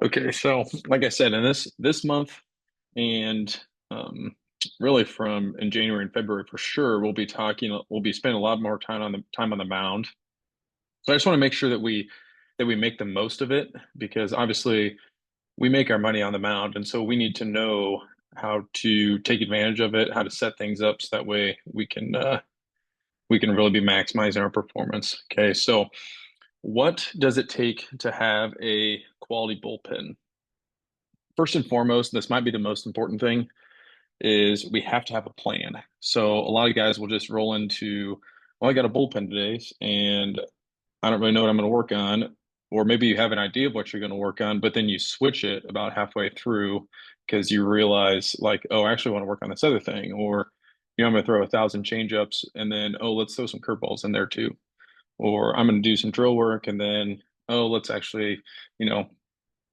Okay, so like I said, in this month and really from in January and February for sure, we'll be spending a lot more time on the mound. So I just want to make sure that we make the most of it because obviously we make our money on the mound, and so we need to know how to take advantage of it, how to set things up so that way we can really be maximizing our performance. Okay, so what does it take to have a quality bullpen? First and foremost, this might be the most important thing, is we have to have a plan. So a lot of guys will just roll into, well, I got a bullpen today and I don't really know what I'm going to work on. Or maybe you have an idea of what you're going to work on, but then you switch it about halfway through because you realize, like, oh, I actually want to work on this other thing. Or, I'm going to throw 1,000 changeups and then, oh, let's throw some curveballs in there too. Or I'm going to do some drill work and then, oh, let's actually, you know,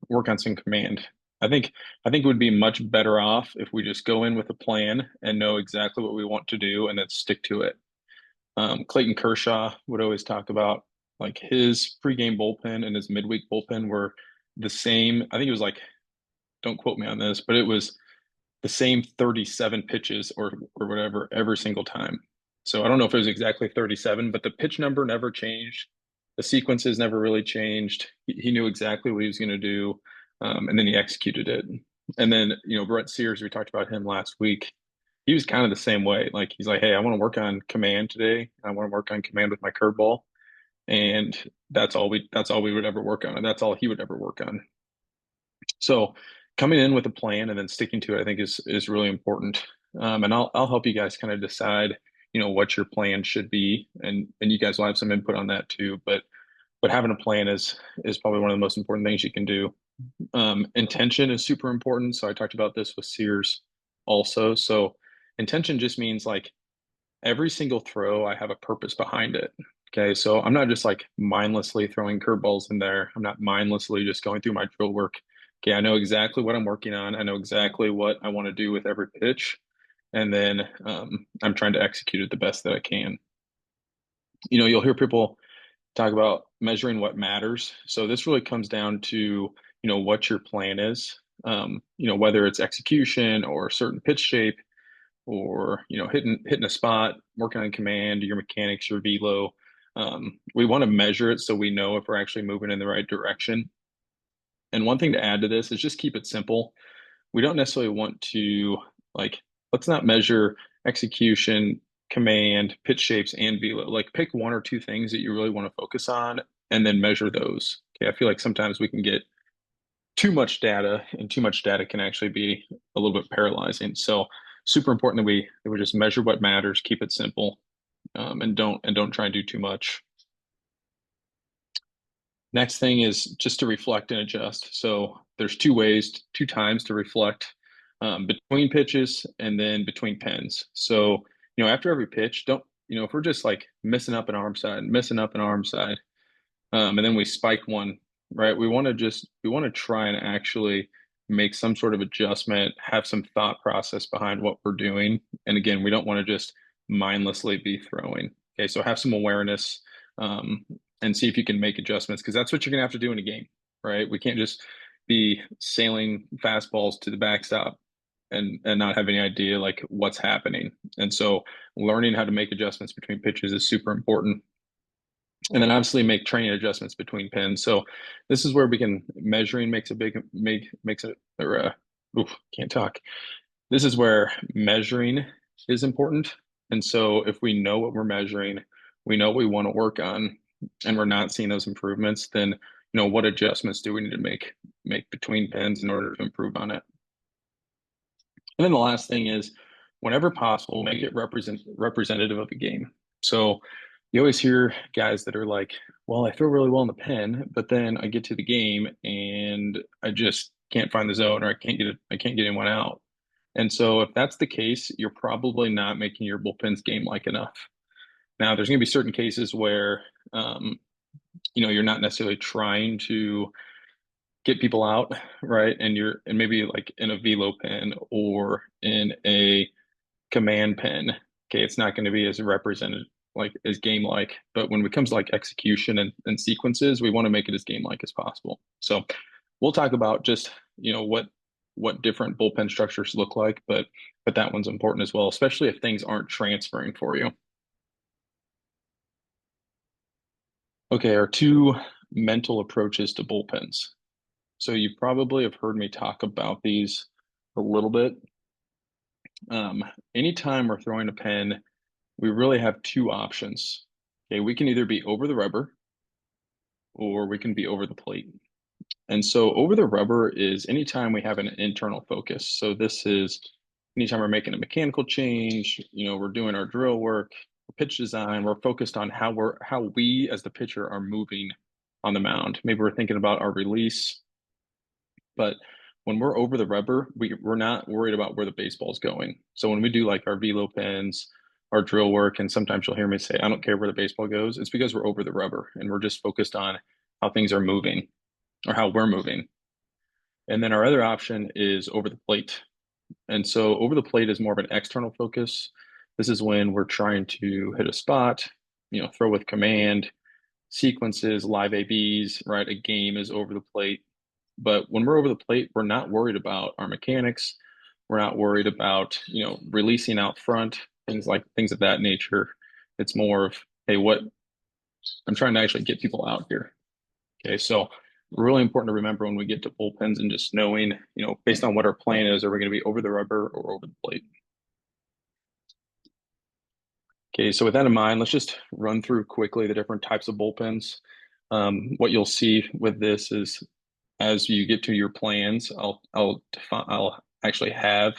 work on some command. I think I think it would be much better off if we just go in with a plan and know exactly what we want to do and then stick to it. Clayton Kershaw would always talk about like his pregame bullpen and his midweek bullpen were the same. I think it was like, don't quote me on this, but it was the same 37 pitches or whatever every single time. So I don't know if it was exactly 37, but the pitch number never changed. The sequences never really changed. He knew exactly what he was going to do, and then he executed it. And then, Brett Sears, we talked about him last week. He was kind of the same way. Like he's like, hey, I want to work on command today. I want to work on command with my curveball, and that's all we would ever work on, and that's all he would ever work on. So coming in with a plan and then sticking to it, I think is really important. And I'll help you guys kind of decide, what your plan should be, and you guys will have some input on that too. But having a plan is probably one of the most important things you can do. Intention is super important. So I talked about this with Sears also. So intention just means like every single throw, I have a purpose behind it. Okay, so I'm not just like mindlessly throwing curveballs in there. I'm not mindlessly just going through my drill work. Okay, I know exactly what I'm working on. I know exactly what I want to do with every pitch, and then I'm trying to execute it the best that I can. You'll hear people talk about measuring what matters. So this really comes down to, what your plan is. Whether it's execution or certain pitch shape or hitting a spot, working on command, your mechanics, your velo. We want to measure it so we know if we're actually moving in the right direction. And one thing to add to this is just keep it simple. We don't necessarily want to like let's not measure execution, command, pitch shapes, and velo. Like pick one or two things that you really want to focus on and then measure those. Okay, I feel like sometimes we can get too much data, and too much data can actually be a little bit paralyzing. So super important that we just measure what matters, keep it simple, and don't try and do too much. Next thing is just to reflect and adjust. So there's two times to reflect, between pitches and then between pens. So after every pitch, don't if we're just like missing up an arm side, and then we spike one, right? We want to try and actually make some sort of adjustment, have some thought process behind what we're doing. And again, we don't want to just mindlessly be throwing. Okay, so have some awareness, and see if you can make adjustments because that's what you're gonna have to do in a game, right? We can't just be sailing fastballs to the backstop and not have any idea like what's happening. And so learning how to make adjustments between pitches is super important, and then obviously make training adjustments between pins. So this is where we can measuring makes a big makes it or oof, can't talk. This is where measuring is important. And so if we know what we're measuring, we know what we want to work on, and we're not seeing those improvements, then what adjustments do we need to make between pins in order to improve on it. And then the last thing is, whenever possible, make it representative of the game. So you always hear guys that are like, well, I throw really well in the pen, but then I get to the game and I just can't find the zone or I can't get anyone out. And so if that's the case, you're probably not making your bullpens game like enough. Now, there's going to be certain cases where you're not necessarily trying to get people out, right? And maybe like in a velo pen or in a command pen. Okay, it's not going to be as represented like as game like, but when it comes to like execution and sequences, we want to make it as game like as possible. So we'll talk about just, what different bullpen structures look like, but that one's important as well, especially if things aren't transferring for you. Okay, our two mental approaches to bullpens. So you probably have heard me talk about these a little bit. Um, Anytime we're throwing a pen, we really have two options. Okay, we can either be over the rubber or we can be over the plate. And so over the rubber is anytime we have an internal focus. So this is anytime we're making a mechanical change, we're doing our drill work, pitch design, we're focused on how we as the pitcher are moving on the mound. Maybe we're thinking about our release, but when we're over the rubber, we're not worried about where the baseball's going. So when we do like our velo pens, our drill work, and sometimes you'll hear me say, I don't care where the baseball goes, it's because we're over the rubber and we're just focused on how things are moving or how we're moving. And then our other option is over the plate. And so over the plate is more of an external focus. This is when we're trying to hit a spot, throw with command, sequences, live ABs, right? A game is over the plate. But when we're over the plate, we're not worried about our mechanics. We're not worried about, releasing out front, things of that nature. It's more of, hey, what I'm trying to actually get people out here. Okay, so really important to remember when we get to bullpens and just knowing, based on what our plan is, are we going to be over the rubber or over the plate? Okay, so with that in mind, let's just run through quickly the different types of bullpens. What you'll see with this is as you get to your plans, I'll actually have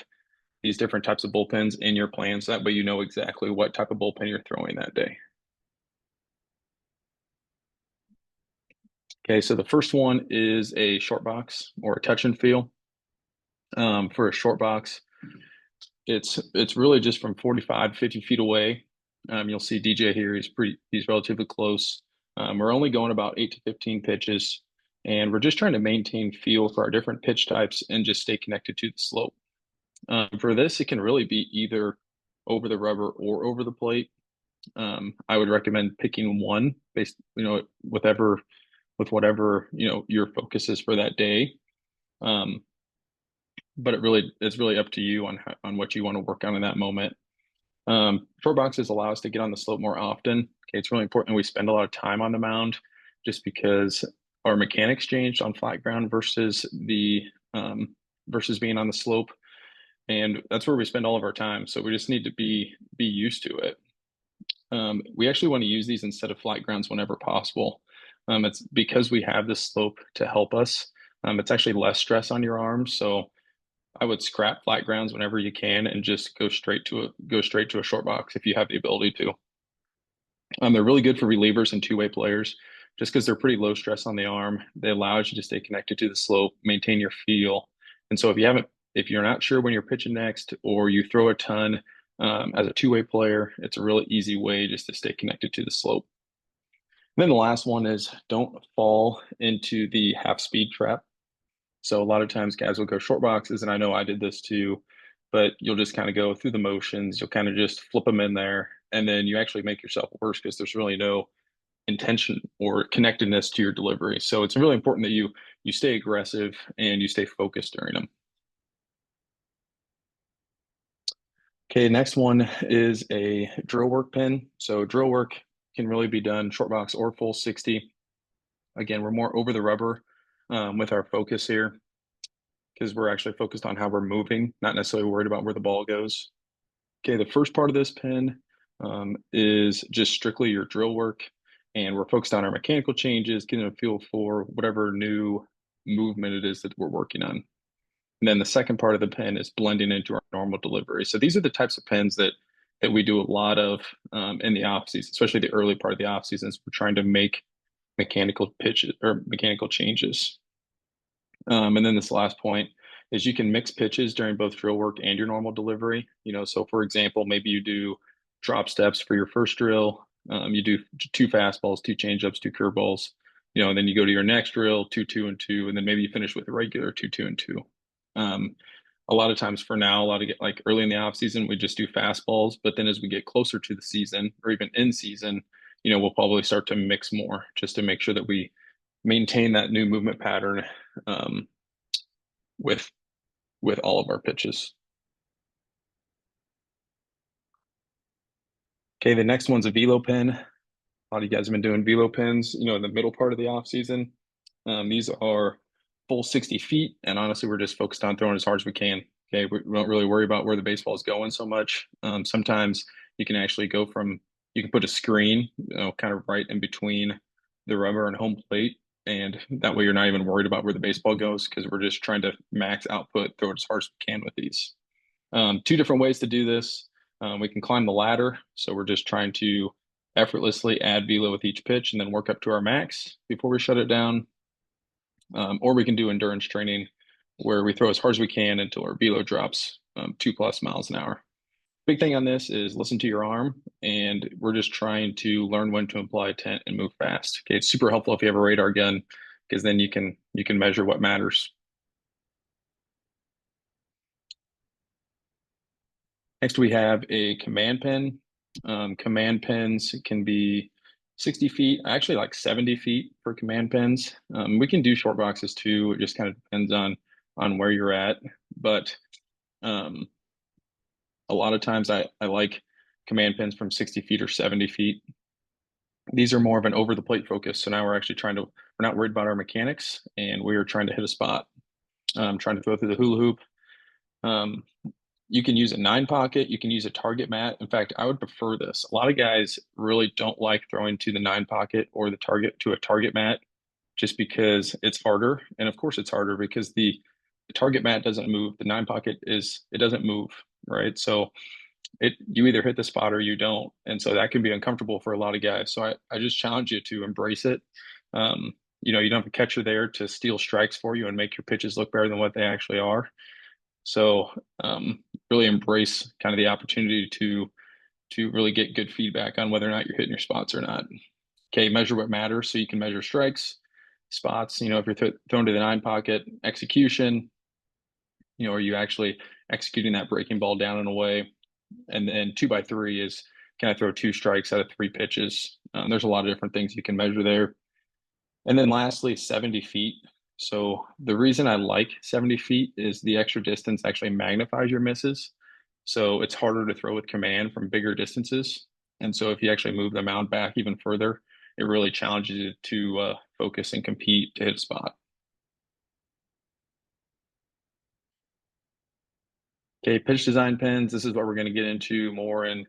these different types of bullpens in your plans. That way you know exactly what type of bullpen you're throwing that day. Okay, so the first one is a short box or a touch and feel. For a short box, it's really just from 45 to 50 feet away. You'll see DJ here. He's relatively close. We're only going about 8 to 15 pitches, and we're just trying to maintain feel for our different pitch types and just stay connected to the slope. For this, it can really be either over the rubber or over the plate. I would recommend picking one based, with whatever your focus is for that day. But it's really up to you on what you want to work on in that moment. Short boxes allow us to get on the slope more often. Okay, it's really important we spend a lot of time on the mound, just because our mechanics changed on flat ground versus being on the slope, and that's where we spend all of our time. So we just need to be used to it. We actually want to use these instead of flat grounds whenever possible. It's because we have this slope to help us. It's actually less stress on your arms, so I would scrap flat grounds whenever you can and just go straight to a short box if you have the ability to. They're really good for relievers and two-way players, just because they're pretty low stress on the arm. They allow you to stay connected to the slope, maintain your feel. And so if you're not sure when you're pitching next, or you throw a ton as a two-way player, it's a really easy way just to stay connected to the slope. And then the last one is don't fall into the half speed trap. So a lot of times guys will go short boxes, and I know I did this too, but you'll just kind of go through the motions. You'll kind of just flip them in there, and then you actually make yourself worse because there's really no intention or connectedness to your delivery. So it's really important that you stay aggressive and you stay focused during them. Okay, next one is a drill work pin. So drill work can really be done short box or full 60. Again, we're more over the rubber with our focus here, because we're actually focused on how we're moving, not necessarily worried about where the ball goes. Okay, the first part of this pin is just strictly your drill work, and we're focused on our mechanical changes, getting a feel for whatever new movement it is that we're working on. And then the second part of the pin is blending into our normal delivery. So these are the types of pins that we do a lot of in the off season, especially the early part of the off season. We're trying to make mechanical pitches or mechanical changes. And then this last point is you can mix pitches during both drill work and your normal delivery. So for example, maybe you do drop steps for your first drill. You do two fastballs, two changeups, two curveballs. And then you go to your next drill, 2-2-2, and then maybe you finish with a regular 2-2-2. A lot of times for now, like early in the off season, we just do fastballs. But then as we get closer to the season or even in season, we'll probably start to mix more just to make sure that we maintain that new movement pattern um, with all of our pitches. Okay, the next one's a velo pen. A lot of you guys have been doing velo pens, in the middle part of the off season. These are full 60 feet, and honestly, we're just focused on throwing as hard as we can. Okay, we don't really worry about where the baseball is going so much. Sometimes you can actually you can put a screen, kind of right in between the rubber and home plate, and that way you're not even worried about where the baseball goes because we're just trying to max output, throw it as hard as we can with these. Two different ways to do this. We can climb the ladder, so we're just trying to effortlessly add velo with each pitch and then work up to our max before we shut it down. Or we can do endurance training where we throw as hard as we can until our velo drops 2+ miles an hour. Big thing on this is listen to your arm, and we're just trying to learn when to apply intent and move fast. Okay, it's super helpful if you have a radar gun because then you can measure what matters. Next, we have a command pen. Command pens can be 60 feet, actually like 70 feet for command pens. We can do short boxes too. It just kind of depends on where you're at. But um, a lot of times I like command pens from 60 feet or 70 feet. These are more of an over the plate focus. So now we're actually we're not worried about our mechanics, and we are trying to hit a spot, trying to throw through the hula hoop. Um, you can use a 9 pocket. You can use a target mat. In fact, I would prefer this. A lot of guys really don't like throwing to the 9 pocket or the target mat just because it's harder. And of course, it's harder because the target mat doesn't move. The 9 pocket it doesn't move, right? So you either hit the spot or you don't. And so that can be uncomfortable for a lot of guys. So I just challenge you to embrace it. You don't have a catcher there to steal strikes for you and make your pitches look better than what they actually are. So really embrace kind of the opportunity to really get good feedback on whether or not you're hitting your spots or not. Okay, measure what matters so you can measure strikes, spots. If you're thrown to the 9 pocket, execution. Are you actually executing that breaking ball down in a way? And then 2x3 is can I throw 2 strikes out of 3 pitches? There's a lot of different things you can measure there. And then lastly, 70 feet. So the reason I like 70 feet is the extra distance actually magnifies your misses. So it's harder to throw with command from bigger distances. And so if you actually move the mound back even further, it really challenges you to focus and compete to hit a spot. Okay, pitch design pins. This is what we're going to get into more in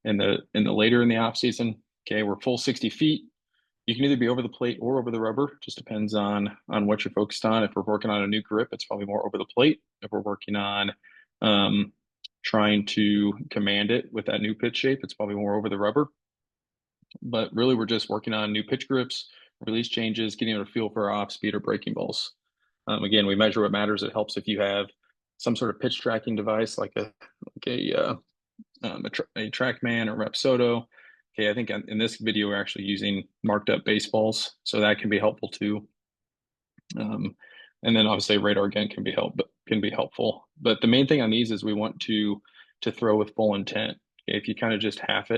the later in the off season. Okay, we're full 60 feet. You can either be over the plate or over the rubber. Just depends on what you're focused on. If we're working on a new grip, it's probably more over the plate. If we're working on trying to command it with that new pitch shape, it's probably more over the rubber. But really, we're just working on new pitch grips, release changes, getting a feel for our off speed or breaking balls. Again, we measure what matters. It helps if you have some sort of pitch tracking device like a TrackMan or Rapsodo. Okay, I think in this video we're actually using marked up baseballs, so that can be helpful too. And then obviously radar gun can be helpful. But the main thing on these is we want to throw with full intent. Okay, if you kind of just half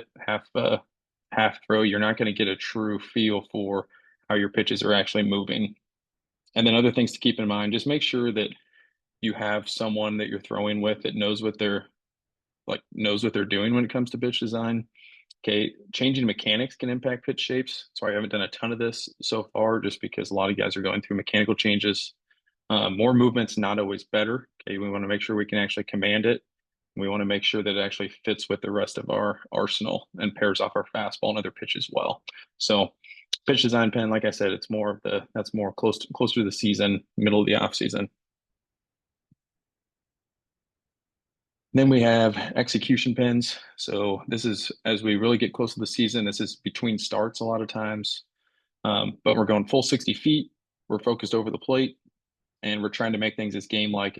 throw, you're not going to get a true feel for how your pitches are actually moving. And then other things to keep in mind, just make sure that you have someone that you're throwing with that knows what they're doing when it comes to pitch design. Okay, changing mechanics can impact pitch shapes. So I haven't done a ton of this so far just because a lot of guys are going through mechanical changes. More movement's not always better. Okay, we want to make sure we can actually command it. We want to make sure that it actually fits with the rest of our arsenal and pairs off our fastball and other pitches well. So pitch design pen, like I said, that's more closer to the season, middle of the off season. Then we have execution pins. So this is as we really get close to the season. This is between starts a lot of times, but we're going full 60 feet. We're focused over the plate, and we're trying to make things as game-like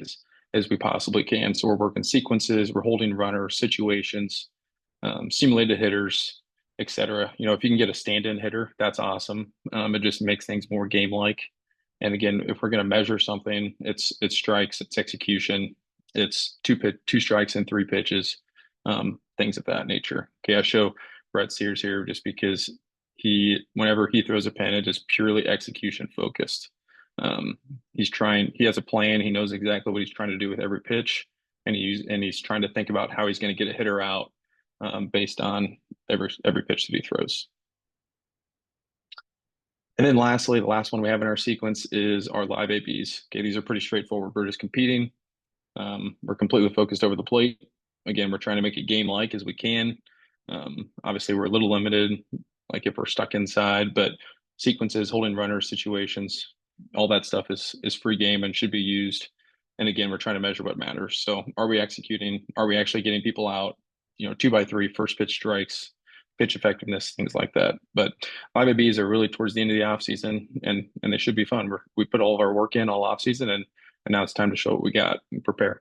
as we possibly can. So we're working sequences, we're holding runners, situations, simulated hitters, etc. If you can get a stand-in hitter, that's awesome. It just makes things more game-like. And again, if we're going to measure something, it's strikes, it's execution, it's two strikes and 3 pitches, things of that nature. Okay, I show Brett Sears here just because Whenever he throws a pen, it is purely execution focused. He has a plan. He knows exactly what he's trying to do with every pitch, and he's trying to think about how he's going to get a hitter out based on every pitch that he throws. And then lastly, the last one we have in our sequence is our live ABs. Okay, these are pretty straightforward. We're just competing. We're completely focused over the plate. Again, we're trying to make it game-like as we can. Obviously, we're a little limited, like if we're stuck inside, but sequences, holding runners, situations, all that stuff is free game and should be used. And again, we're trying to measure what matters. So, are we executing? Are we actually getting people out? 2 by 3, first pitch strikes, pitch effectiveness, things like that. But live ABs are really towards the end of the off season, and they should be fun. We put all of our work in all off season, and now it's time to show what we got and prepare.